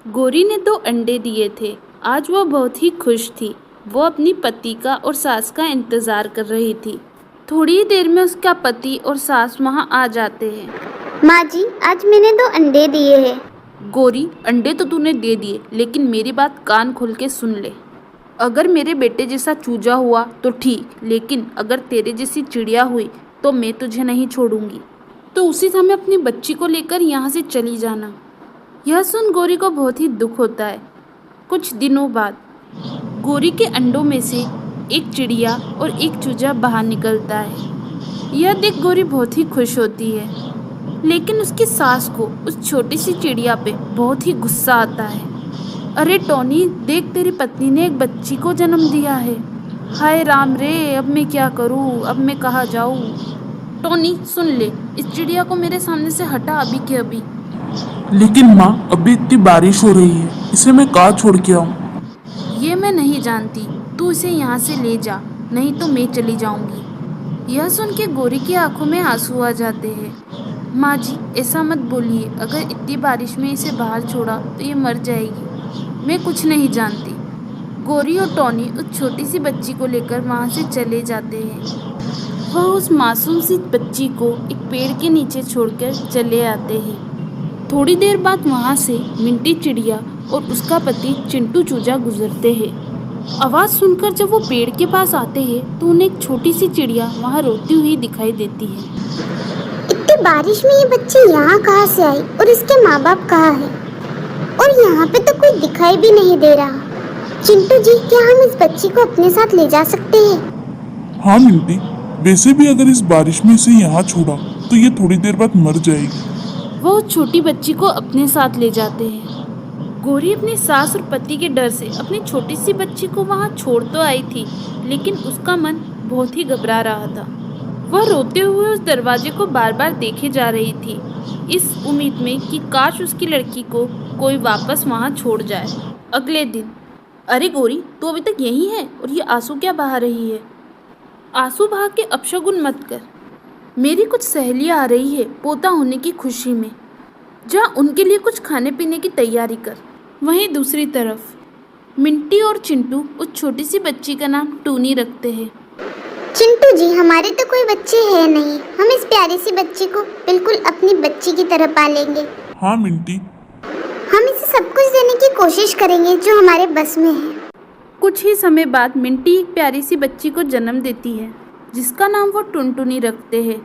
गौरी ने 2 अंडे दिए थे। आज वह बहुत ही खुश थी। वो अपनी पति का और सास का इंतजार कर रही थी। थोड़ी ही देर में उसका पति और सास वहां आ जाते हैं। माँ जी, आज मैंने 2 अंडे दिए हैं। गौरी, अंडे तो तूने दे दिए, लेकिन मेरी बात कान खोल के सुन ले। अगर मेरे बेटे जैसा चूजा हुआ तो ठीक, लेकिन अगर तेरे जैसी चिड़िया हुई तो मैं तुझे नहीं छोड़ूंगी। तो उसी समय अपनी बच्ची को लेकर यहाँ से चली जाना। यह सुन गौरी को बहुत ही दुख होता है। कुछ दिनों बाद गौरी के अंडों में से एक चिड़िया और एक चूजा बाहर निकलता है। यह देख गौरी बहुत ही खुश होती है, लेकिन उसकी सास को उस छोटी सी चिड़िया पे बहुत ही गुस्सा आता है। अरे टोनी, देख तेरी पत्नी ने एक बच्ची को जन्म दिया है। हाय राम रे, अब मैं क्या करूँ, अब मैं कहाँ जाऊँ। टोनी सुन ले, इस चिड़िया को मेरे सामने से हटा अभी के अभी। लेकिन माँ, अभी इतनी बारिश हो रही है, इसे मैं कहाँ छोड़ के आऊँ? ये मैं नहीं जानती, तू इसे यहाँ से ले जा, नहीं तो मैं चली जाऊंगी। यह सुन के गौरी की आंखों में आंसू आ जाते हैं। माँ जी, ऐसा मत बोलिए, अगर इतनी बारिश में इसे बाहर छोड़ा तो ये मर जाएगी। मैं कुछ नहीं जानती। गौरी और टॉनी उस छोटी सी बच्ची को लेकर वहाँ से चले जाते हैं। वह उस मासूम सी बच्ची को एक पेड़ के नीचे छोड़कर चले आते हैं। थोड़ी देर बाद वहाँ से मिंटी चिड़िया और उसका पति चिंटू चूजा गुजरते हैं। आवाज़ सुनकर जब वो पेड़ के पास आते हैं तो उन्हें एक छोटी सी चिड़िया वहाँ रोती हुई दिखाई देती है। इतनी बारिश में ये बच्ची यहाँ कहाँ से आई और इसके माँ बाप कहाँ हैं? और यहाँ पे तो कोई दिखाई भी नहीं दे रहा। चिंटू जी, क्या हम इस बच्ची को अपने साथ ले जा सकते हैं? हाँ मिंटी, वैसे भी अगर इस बारिश में इसे यहाँ छोड़ा तो ये थोड़ी देर बाद मर जाएगी। वो उस छोटी बच्ची को अपने साथ ले जाते हैं। गौरी अपनी सास और पति के डर से अपनी छोटी सी बच्ची को वहाँ छोड़ तो आई थी, लेकिन उसका मन बहुत ही घबरा रहा था। वह रोते हुए उस दरवाजे को बार बार देखे जा रही थी, इस उम्मीद में कि काश उसकी लड़की को कोई वापस वहाँ छोड़ जाए। अगले दिन, अरे गौरी, तू अभी तक यहीं है और ये आंसू क्या बहा रही है? आंसू बहा के अपशगुन मत कर। मेरी कुछ सहेलियाँ आ रही है पोता होने की खुशी में। जा उनके लिए कुछ खाने पीने की तैयारी कर। वहीं दूसरी तरफ मिंटी और चिंटू उस छोटी सी बच्ची का नाम टूनी रखते हैं। चिंटू जी, हमारे तो कोई बच्चे हैं नहीं। हम इस प्यारी सी बच्ची को बिल्कुल अपनी बच्ची की तरह पालेंगे। हाँ मिंटी, हम इसे सब कुछ देने की कोशिश करेंगे जो हमारे बस में है। कुछ ही समय बाद मिंटी एक प्यारी सी बच्ची को जन्म देती है, जिसका नाम वो टुनटुनी रखते हैं।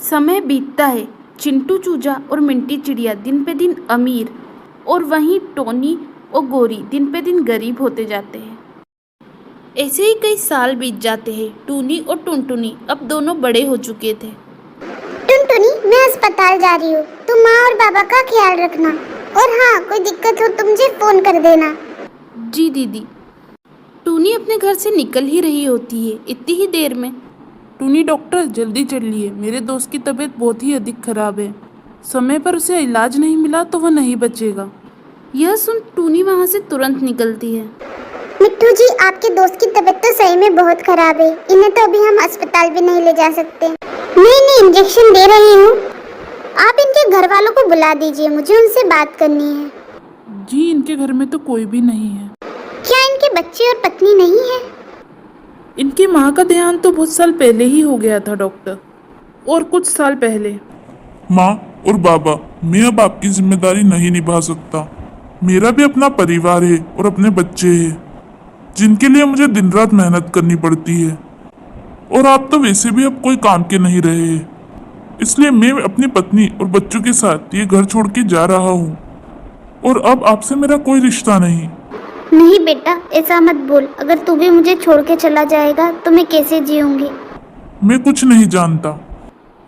समय बीतता है। चिंटू चूजा और मिंटी चिड़िया दिन पे दिन अमीर और वहीं टोनी और गौरी दिन पे दिन गरीब होते जाते हैं। ऐसे ही कई साल बीत जाते हैं। टूनी और टुनटुनी अब दोनों बड़े हो चुके थे। टुनटुनी, मैं अस्पताल जा रही हूँ। तुम माँ और बाबा का ख्याल रखना, और हाँ, कोई दिक्कत हो तो मुझे फोन कर देना। जी दीदी। टूनी अपने घर से निकल ही रही होती है इतनी ही देर में। टूनी डॉक्टर, जल्दी चलिए, मेरे दोस्त की तबीयत बहुत ही अधिक खराब है। समय पर उसे इलाज नहीं मिला तो वह नहीं बचेगा। यह सुन टूनी वहाँ से तुरंत निकलती है। मिट्टू जी, आपके दोस्त की तबीयत तो सही में बहुत खराब है। इन्हें तो अभी हम अस्पताल भी नहीं ले जा सकते। मैं इंजेक्शन दे रही हूँ। आप इनके घर वालों को बुला दीजिए, मुझे उनसे बात करनी है। जी, इनके घर में तो कोई भी नहीं है। क्या इनके बच्चे और पत्नी नहीं है? इनकी माँ का देहांत तो बहुत साल पहले ही हो गया था डॉक्टर, और कुछ साल पहले। माँ और बाबा, मैं अब आपकी जिम्मेदारी नहीं निभा सकता। मेरा भी अपना परिवार है और अपने बच्चे हैं, जिनके लिए मुझे दिन रात मेहनत करनी पड़ती है। और आप तो वैसे भी अब कोई काम के नहीं रहे हैं, इसलिए मैं अपनी पत्नी और बच्चों के साथ ये घर छोड़ के जा रहा हूँ, और अब आपसे मेरा कोई रिश्ता नहीं। नहीं बेटा, ऐसा मत बोल। अगर तू भी मुझे छोड़ के चला जाएगा तो मैं कैसे जीऊंगी? मैं कुछ नहीं जानता।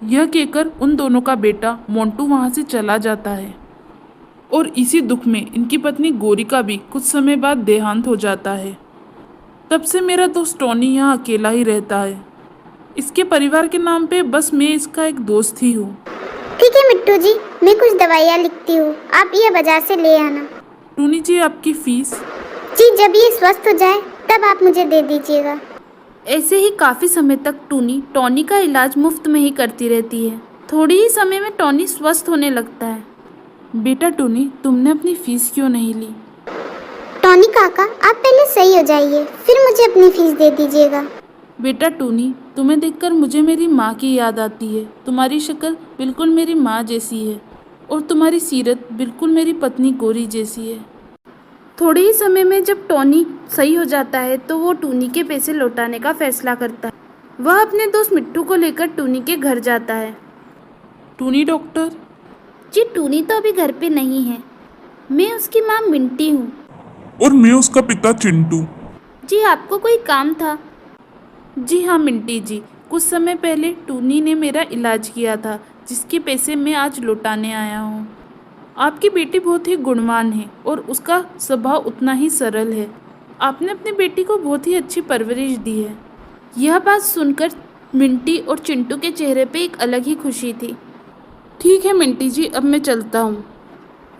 यह कहकर उन दोनों का बेटा मोंटू वहाँ से चला जाता है, और इसी दुख में इनकी पत्नी गौरी का भी कुछ समय बाद देहांत हो जाता है। तब से मेरा दोस्त टॉनी यहाँ अकेला ही रहता है। इसके परिवार के नाम पे बस मैं इसका एक दोस्त ही हूँ। ठीक है मिट्टू जी, मैं कुछ दवाइयाँ लिखती हूँ, आप ये बाजार से ले आना। टूनी जी, आपकी फीस? जी, जब ये स्वस्थ हो जाए तब आप मुझे दे दीजिएगा। ऐसे ही काफ़ी समय तक टॉनी का इलाज मुफ्त में ही करती रहती है। थोड़ी ही समय में टॉनी स्वस्थ होने लगता है। बेटा टूनी, तुमने अपनी फीस क्यों नहीं ली? टॉनी काका, आप पहले सही हो जाइए, फिर मुझे अपनी फीस दे दीजिएगा। बेटा टूनी, तुम्हें देखकर मुझे मेरी माँ की याद आती है। तुम्हारी शक्ल बिल्कुल मेरी माँ जैसी है और तुम्हारी सीरत बिल्कुल मेरी पत्नी गौरी जैसी है। थोड़े ही समय में जब टॉनी सही हो जाता है तो वो टूनी के पैसे लौटाने का फैसला करता है। वह अपने दोस्त मिट्टू को लेकर टूनी के घर जाता है। टूनी डॉक्टर, जी टूनी तो अभी घर पे नहीं है, मैं उसकी माँ मिंटी हूँ। और मैं उसका पिता चिंटू। जी आपको कोई काम था? जी हाँ मिंटी जी, कुछ समय पहले टूनी ने मेरा इलाज किया था, जिसके पैसे मैं आज लौटाने आया हूँ। आपकी बेटी बहुत ही गुणवान है और उसका स्वभाव उतना ही सरल है। आपने अपनी बेटी को बहुत ही अच्छी परवरिश दी है। यह बात सुनकर मिंटी और चिंटू के चेहरे पे एक अलग ही खुशी थी। ठीक है मिंटी जी, अब मैं चलता हूँ।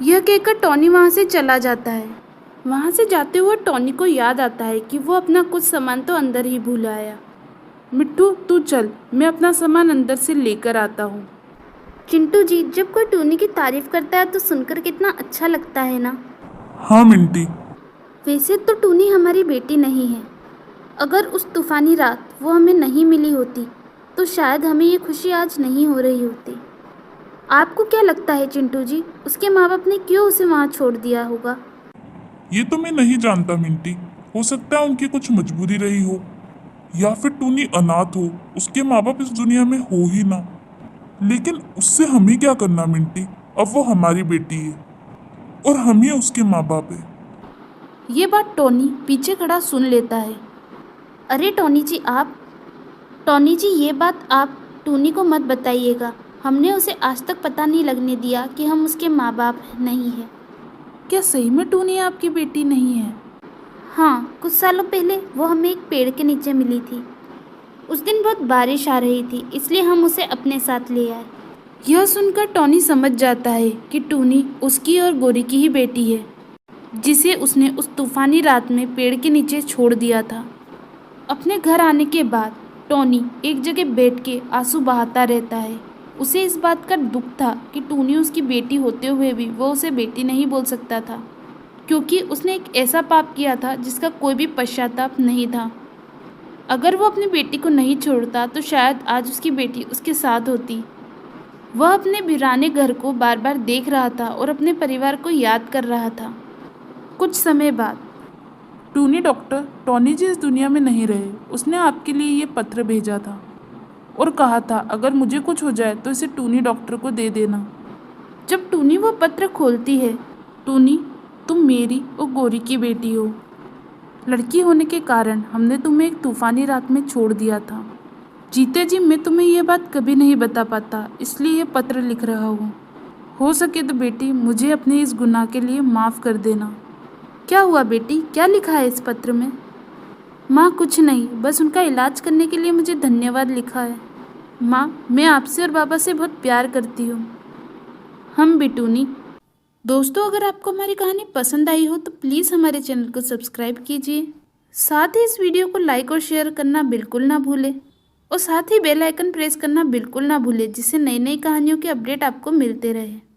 यह कहकर टॉनी वहाँ से चला जाता है। वहाँ से जाते हुए टॉनी को याद आता है कि वो अपना कुछ सामान तो अंदर ही भूल आया। मिट्टू तू चल, मैं अपना सामान अंदर से लेकर आता हूँ। चिंटू जी, जब कोई टूनी की तारीफ करता है तो सुनकर कितना अच्छा लगता है ना। हाँ मिंटी, वैसे तो टूनी हमारी बेटी नहीं है। अगर उस तूफानी रात वो हमें नहीं मिली होती तो शायद हमें ये खुशी आज नहीं हो रही होती। आपको क्या लगता है चिंटू जी, उसके माँ बाप ने क्यों उसे वहाँ छोड़ दिया होगा? ये तो मैं नहीं जानता मिंटी। हो सकता है उनकी कुछ मजबूरी रही हो, या फिर टूनी अनाथ हो, उसके माँ बाप इस दुनिया में हो ही ना। लेकिन उससे हमें क्या करना मिंटी, अब वो हमारी बेटी है और हम ही उसके माँ बाप है। ये बात टॉनी पीछे खड़ा सुन लेता है। अरे टॉनी जी ये बात आप टूनी को मत बताइएगा। हमने उसे आज तक पता नहीं लगने दिया कि हम उसके माँ बाप नहीं हैं। क्या सही में टूनी आपकी बेटी नहीं है? हाँ, कुछ सालों पहले वो हमें एक पेड़ के नीचे मिली थी। उस दिन बहुत बारिश आ रही थी, इसलिए हम उसे अपने साथ ले आए। यह सुनकर टॉनी समझ जाता है कि टूनी उसकी और गौरी की ही बेटी है, जिसे उसने उस तूफानी रात में पेड़ के नीचे छोड़ दिया था। अपने घर आने के बाद टॉनी एक जगह बैठ के आंसू बहाता रहता है। उसे इस बात का दुख था कि टूनी उसकी बेटी होते हुए भी वो उसे बेटी नहीं बोल सकता था, क्योंकि उसने एक ऐसा पाप किया था जिसका कोई भी पश्चाताप नहीं था। अगर वो अपनी बेटी को नहीं छोड़ता तो शायद आज उसकी बेटी उसके साथ होती। वह अपने वीराने घर को बार बार देख रहा था और अपने परिवार को याद कर रहा था। कुछ समय बाद टूनी डॉक्टर, टॉनी जी इस दुनिया में नहीं रहे। उसने आपके लिए ये पत्र भेजा था और कहा था अगर मुझे कुछ हो जाए तो इसे टूनी डॉक्टर को दे देना। जब टूनी वो पत्र खोलती है, टूनी तुम मेरी और गौरी की बेटी हो। लड़की होने के कारण हमने तुम्हें एक तूफानी रात में छोड़ दिया था। जीते जी मैं तुम्हें यह बात कभी नहीं बता पाता, इसलिए ये पत्र लिख रहा हूँ। हो सके तो बेटी मुझे अपने इस गुनाह के लिए माफ़ कर देना। क्या हुआ बेटी, क्या लिखा है इस पत्र में? माँ कुछ नहीं, बस उनका इलाज करने के लिए मुझे धन्यवाद लिखा है। माँ मैं आपसे और बाबा से बहुत प्यार करती हूँ। हम भी टूनी। दोस्तों, अगर आपको हमारी कहानी पसंद आई हो तो प्लीज़ हमारे चैनल को सब्सक्राइब कीजिए। साथ ही इस वीडियो को लाइक और शेयर करना बिल्कुल ना भूलें और साथ ही बेल आइकन प्रेस करना बिल्कुल ना भूलें, जिससे नई नई कहानियों के अपडेट आपको मिलते रहे।